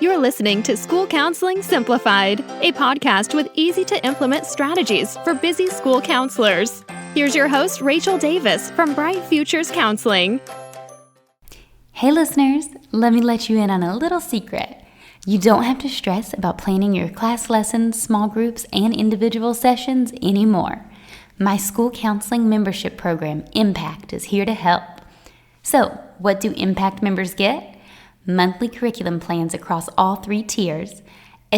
You're listening to School Counseling Simplified, a podcast with easy-to-implement strategies for busy school counselors. Here's your host, Rachel Davis from Bright Futures Counseling. Hey listeners, let me let you in on a little secret. You don't have to stress about planning your class lessons, small groups, and individual sessions anymore. My school counseling membership program, Impact, is here to help. So, what do Impact members get? Monthly curriculum plans across all 3 tiers,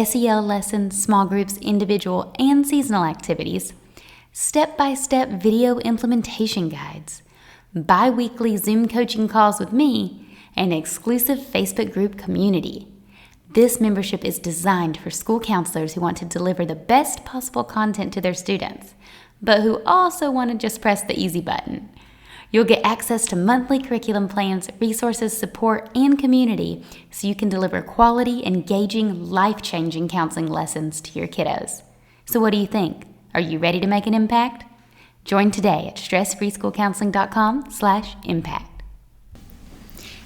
SEL lessons, small groups, individual, and seasonal activities, step-by-step video implementation guides, bi-weekly Zoom coaching calls with me, and exclusive Facebook group community. This membership is designed for school counselors who want to deliver the best possible content to their students, but who also want to just press the easy button. You'll get access to monthly curriculum plans, resources, support, and community so you can deliver quality, engaging, life-changing counseling lessons to your kiddos. So what do you think? Are you ready to make an impact? Join today at stressfreeschoolcounseling.com/impact.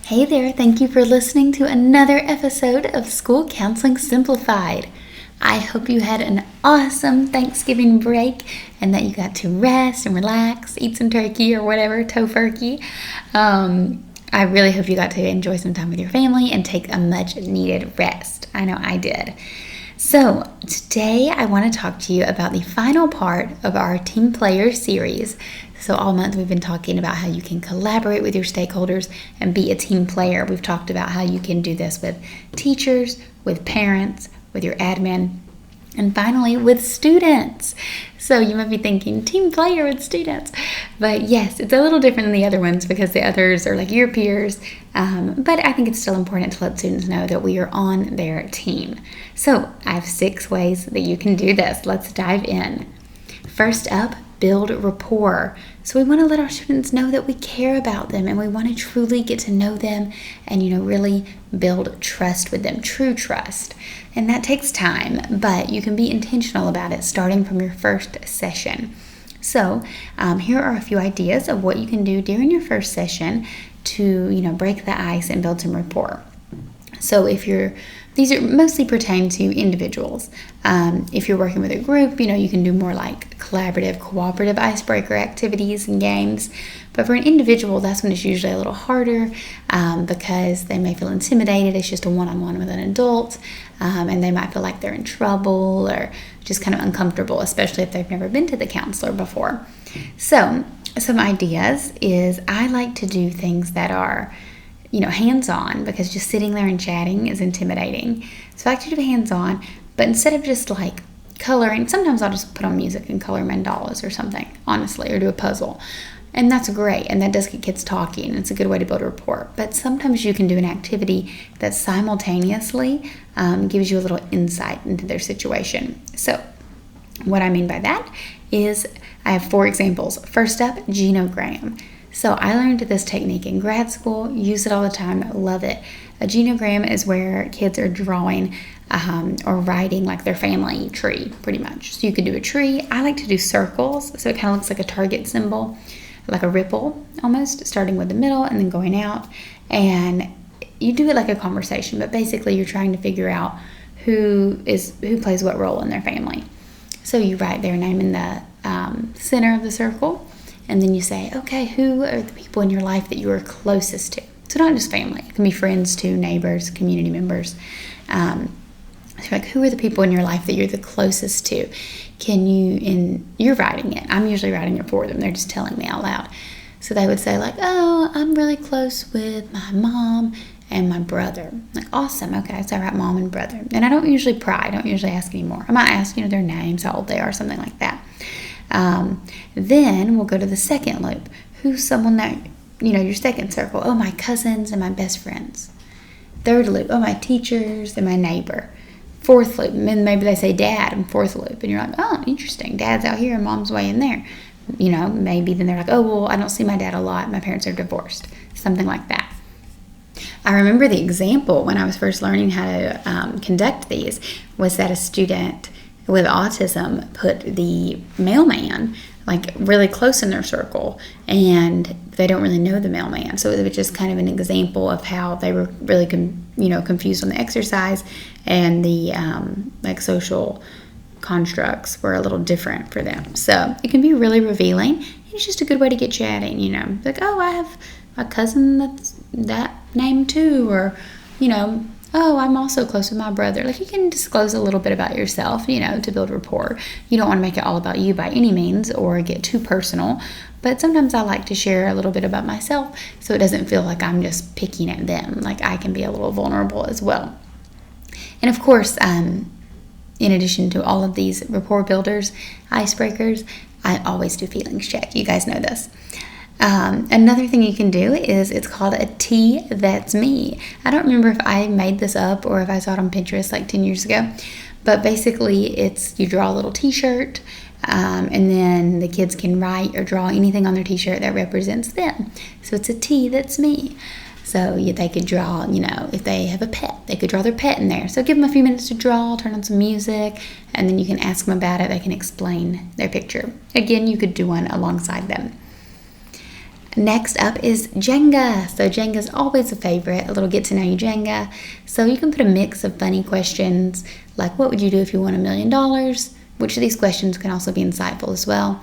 Hey there, thank you for listening to another episode of School Counseling Simplified. I hope you had an awesome Thanksgiving break and that you got to rest and relax, eat some turkey or whatever, tofurkey. I really hope you got to enjoy some time with your family and take a much needed rest. I know I did. So today I want to talk to you about the final part of our Team Player series. So all month we've been talking about how you can collaborate with your stakeholders and be a team player. We've talked about how you can do this with teachers, with parents, with your admin, and finally with students. So you might be thinking, team player with students. But yes, it's a little different than the other ones because the others are like your peers. But I think it's still important to let students know that we are on their team. So I have 6 ways that you can do this. Let's dive in. First up, build rapport. So we want to let our students know that we care about them and we want to truly get to know them and, really build trust with them, true trust. And that takes time, but you can be intentional about it starting from your first session. So here are a few ideas of what you can do during your first session to, break the ice and build some rapport. So these are mostly pertain to individuals. If you're working with a group, you can do more like collaborative, cooperative icebreaker activities and games. But for an individual, that's when it's usually a little harder because they may feel intimidated. It's just a one-on-one with an adult, and they might feel like they're in trouble or just kind of uncomfortable, especially if they've never been to the counselor before. So some ideas is I like to do things that are hands-on, because just sitting there and chatting is intimidating. So I like to do hands-on, but instead of just like coloring, sometimes I'll just put on music and color mandalas or something, honestly, or do a puzzle. And that's great, and that does get kids talking. It's a good way to build a rapport. But sometimes you can do an activity that simultaneously gives you a little insight into their situation. So what I mean by that is I have 4 examples. First up, Genogram. So I learned this technique in grad school, use it all the time, love it. A genogram is where kids are drawing or writing like their family tree, pretty much. So you could do a tree. I like to do circles, so it kind of looks like a target symbol, like a ripple almost, starting with the middle and then going out. And you do it like a conversation, but basically you're trying to figure out who plays what role in their family. So you write their name in the center of the circle. And then you say, okay, who are the people in your life that you are closest to? So not just family. It can be friends too, neighbors, community members. So like, who are the people in your life that you're the closest to? You're writing it. I'm usually writing it for them. They're just telling me out loud. So they would say like, oh, I'm really close with my mom and my brother. Like, awesome. Okay, so I write mom and brother. And I don't usually pry. I don't usually ask anymore. I might ask, their names, how old they are, something like that. Then we'll go to the second loop. Who's someone that, your second circle? Oh, my cousins and my best friends. Third loop, oh, my teachers and my neighbor. Fourth loop, and then maybe they say dad in fourth loop. And you're like, oh, interesting. Dad's out here and mom's way in there. Maybe then they're like, oh, well, I don't see my dad a lot. My parents are divorced. Something like that. I remember the example when I was first learning how to conduct these was that a student with autism put the mailman like really close in their circle and they don't really know the mailman. So it was just kind of an example of how they were really confused on the exercise, and the like social constructs were a little different for them. So it can be really revealing. It's just a good way to get chatting, like, oh, I have a cousin that's that name too, or oh, I'm also close with my brother. Like, you can disclose a little bit about yourself, to build rapport. You don't want to make it all about you by any means or get too personal, but sometimes I like to share a little bit about myself so it doesn't feel like I'm just picking at them. Like, I can be a little vulnerable as well. And of course, in addition to all of these rapport builders, icebreakers, I always do feelings check. You guys know this. Another thing you can do is, it's called a T That's Me. I don't remember if I made this up or if I saw it on Pinterest like 10 years ago, but basically it's, you draw a little t-shirt, and then the kids can write or draw anything on their t-shirt that represents them. So it's a T That's Me. So they could draw, if they have a pet, they could draw their pet in there. So give them a few minutes to draw, turn on some music, and then you can ask them about it. They can explain their picture. Again, you could do one alongside them. Next up is Jenga. So Jenga is always a favorite, a little get to know you Jenga. So you can put a mix of funny questions, like what would you do if you won $1 million? Which of these questions can also be insightful as well.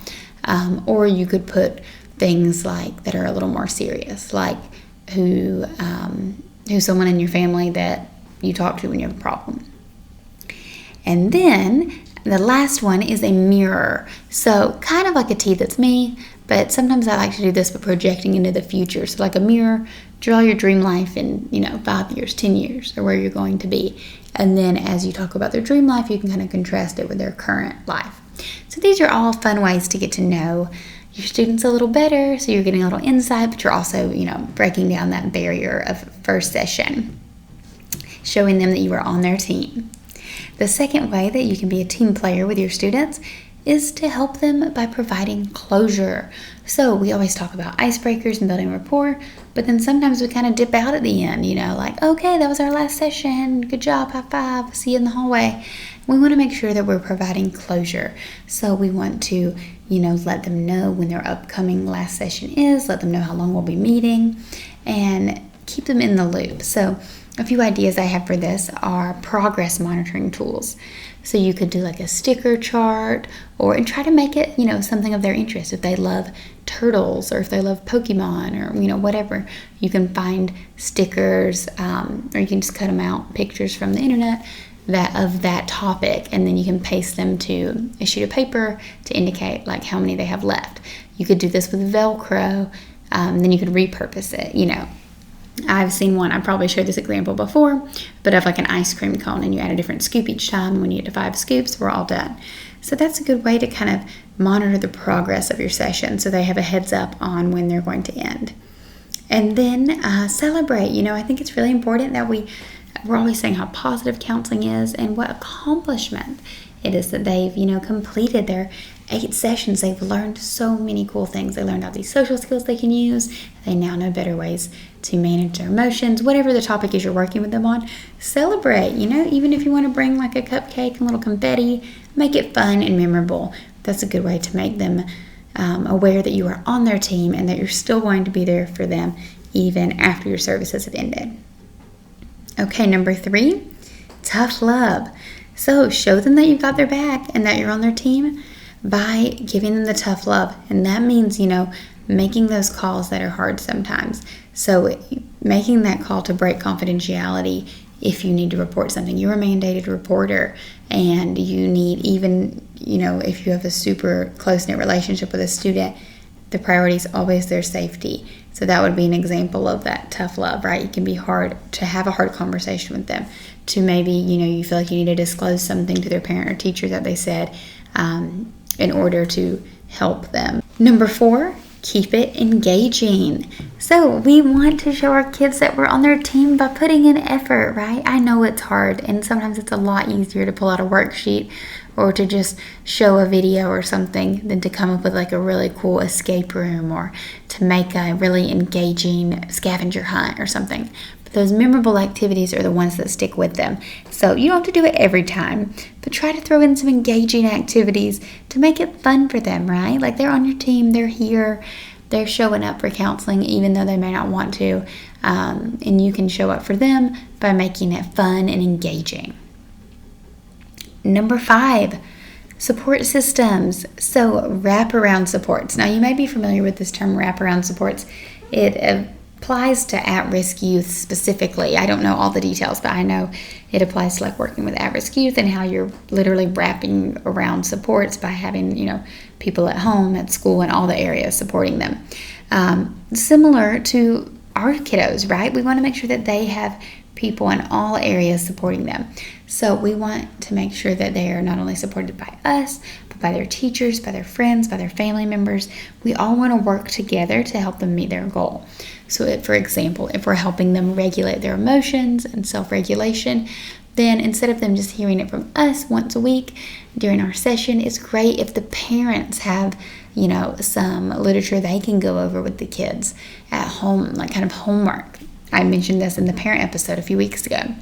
Or you could put things like that are a little more serious, like who's someone in your family that you talk to when you have a problem. And then the last one is a mirror. So kind of like a T That's Me, but sometimes I like to do this by projecting into the future. So like a mirror, draw your dream life in, 5 years, 10 years, or where you're going to be. And then as you talk about their dream life, you can kind of contrast it with their current life. So these are all fun ways to get to know your students a little better. So you're getting a little insight, but you're also, breaking down that barrier of first session, showing them that you are on their team. The second way that you can be a team player with your students is to help them by providing closure. So we always talk about icebreakers and building rapport, but then sometimes we kind of dip out at the end, like, okay, that was our last session. Good job, high five, see you in the hallway. We want to make sure that we're providing closure. So we want to, let them know when their upcoming last session is, let them know how long we'll be meeting, and keep them in the loop. So a few ideas I have for this are progress monitoring tools. So you could do like a sticker chart, and try to make it, something of their interest. If they love turtles, or if they love Pokemon, or, whatever, you can find stickers, or you can just cut them out, pictures from the internet of that topic, and then you can paste them to a sheet of paper to indicate like how many they have left. You could do this with Velcro, then you could repurpose it, I've seen one, I probably showed this example before, but of like an ice cream cone, and you add a different scoop each time. When you get to 5 scoops, we're all done. So that's a good way to kind of monitor the progress of your session, so they have a heads up on when they're going to end. And then celebrate. I think it's really important that we're always saying how positive counseling is and what accomplishment it is that they've, completed their 8 sessions. They've learned so many cool things. They learned all these social skills they can use. They now know better ways to manage their emotions. Whatever the topic is you're working with them on, celebrate. Even if you want to bring like a cupcake and a little confetti, make it fun and memorable. That's a good way to make them aware that you are on their team and that you're still going to be there for them even after your services have ended. Okay, number 3, tough love. So show them that you've got their back and that you're on their team by giving them the tough love. And that means, making those calls that are hard sometimes. So making that call to break confidentiality if you need to report something. You're a mandated reporter, and you need, even, if you have a super close-knit relationship with a student, the priority is always their safety. So that would be an example of that tough love, right? It can be hard to have a hard conversation with them, to maybe, you feel like you need to disclose something to their parent or teacher that they said in order to help them. Number 4, keep it engaging. So we want to show our kids that we're on their team by putting in effort, right? I know it's hard, and sometimes it's a lot easier to pull out a worksheet or to just show a video or something than to come up with like a really cool escape room or to make a really engaging scavenger hunt or something. But those memorable activities are the ones that stick with them. So you don't have to do it every time, but try to throw in some engaging activities to make it fun for them, right? Like they're on your team, they're here, they're showing up for counseling even though they may not want to, and you can show up for them by making it fun and engaging. Number 5, support systems. So wraparound supports. Now you may be familiar with this term wraparound supports. It applies to at-risk youth specifically. I don't know all the details, but I know it applies to like working with at-risk youth and how you're literally wrapping around supports by having, people at home, at school, and all the areas supporting them. Similar to our kiddos, right? We want to make sure that they have people in all areas supporting them. So we want to make sure that they are not only supported by us, but by their teachers, by their friends, by their family members. We all want to work together to help them meet their goal. So for example, if we're helping them regulate their emotions and self-regulation, then instead of them just hearing it from us once a week during our session, it's great if the parents have, some literature they can go over with the kids at home, like kind of homework. I mentioned this in the parent episode a few weeks ago.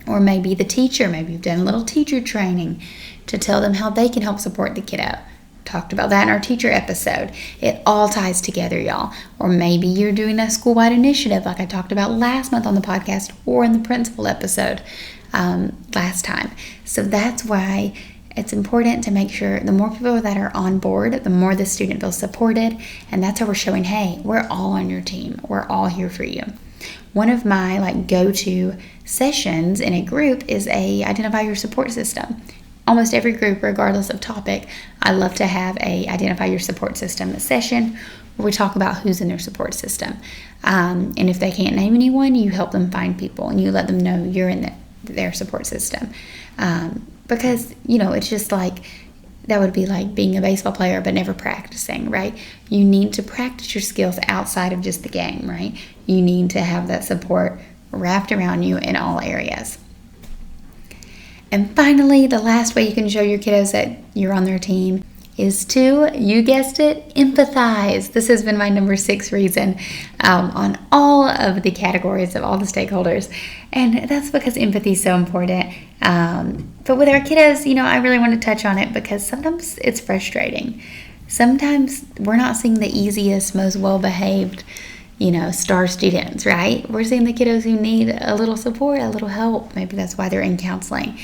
Or maybe the teacher, maybe you've done a little teacher training to tell them how they can help support the kiddo. Talked about that in our teacher episode. It all ties together, y'all. Or maybe you're doing a school-wide initiative like I talked about last month on the podcast or in the principal episode last time. So that's why it's important to make sure the more people that are on board, the more the student feels supported. And that's how we're showing, hey, we're all on your team. We're all here for you. One of my go-to sessions in a group is a identify your support system. Almost every group, regardless of topic, I love to have a identify your support system session where we talk about who's in their support system. And if they can't name anyone, you help them find people and you let them know you're in their support system. Because, it's just like, that would be like being a baseball player but never practicing, right? You need to practice your skills outside of just the game, right? You need to have that support wrapped around you in all areas. And finally, the last way you can show your kiddos that you're on their team is to, you guessed it, empathize. This has been my number 6 reason on all of the categories of all the stakeholders. And that's because empathy is so important. But with our kiddos, I really want to touch on it because sometimes it's frustrating. Sometimes we're not seeing the easiest, most well-behaved, star students, right? We're seeing the kiddos who need a little support, a little help. Maybe that's why they're in counseling.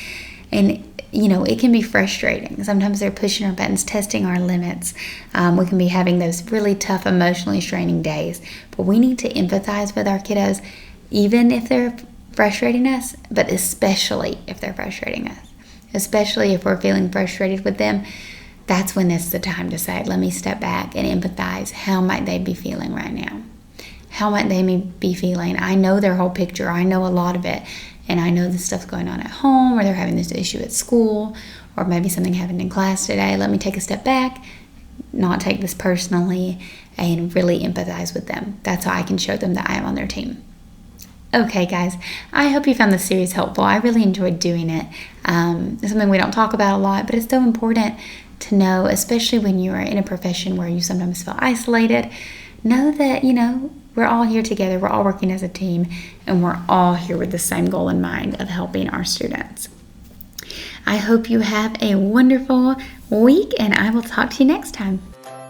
And it can be frustrating. Sometimes they're pushing our buttons, testing our limits. We can be having those really tough, emotionally straining days. But we need to empathize with our kiddos, even if they're frustrating us, but especially if they're frustrating us. Especially if we're feeling frustrated with them, that's when it's the time to say, let me step back and empathize. How might they be feeling right now? How might they be feeling? I know their whole picture. I know a lot of it. And I know this stuff's going on at home, or they're having this issue at school, or maybe something happened in class today. Let me take a step back, not take this personally, and really empathize with them. That's how I can show them that I am on their team. Okay, guys, I hope you found this series helpful. I really enjoyed doing it. It's something we don't talk about a lot, but it's so important to know, especially when you are in a profession where you sometimes feel isolated. Know that, we're all here together, we're all working as a team, and we're all here with the same goal in mind of helping our students. I hope you have a wonderful week, and I will talk to you next time.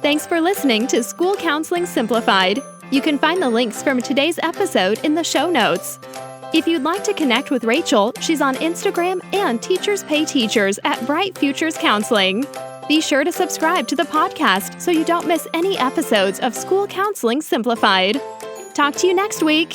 Thanks for listening to School Counseling Simplified. You can find the links from today's episode in the show notes. If you'd like to connect with Rachel, she's on Instagram and Teachers Pay Teachers at Bright Futures Counseling. Be sure to subscribe to the podcast so you don't miss any episodes of School Counseling Simplified. Talk to you next week.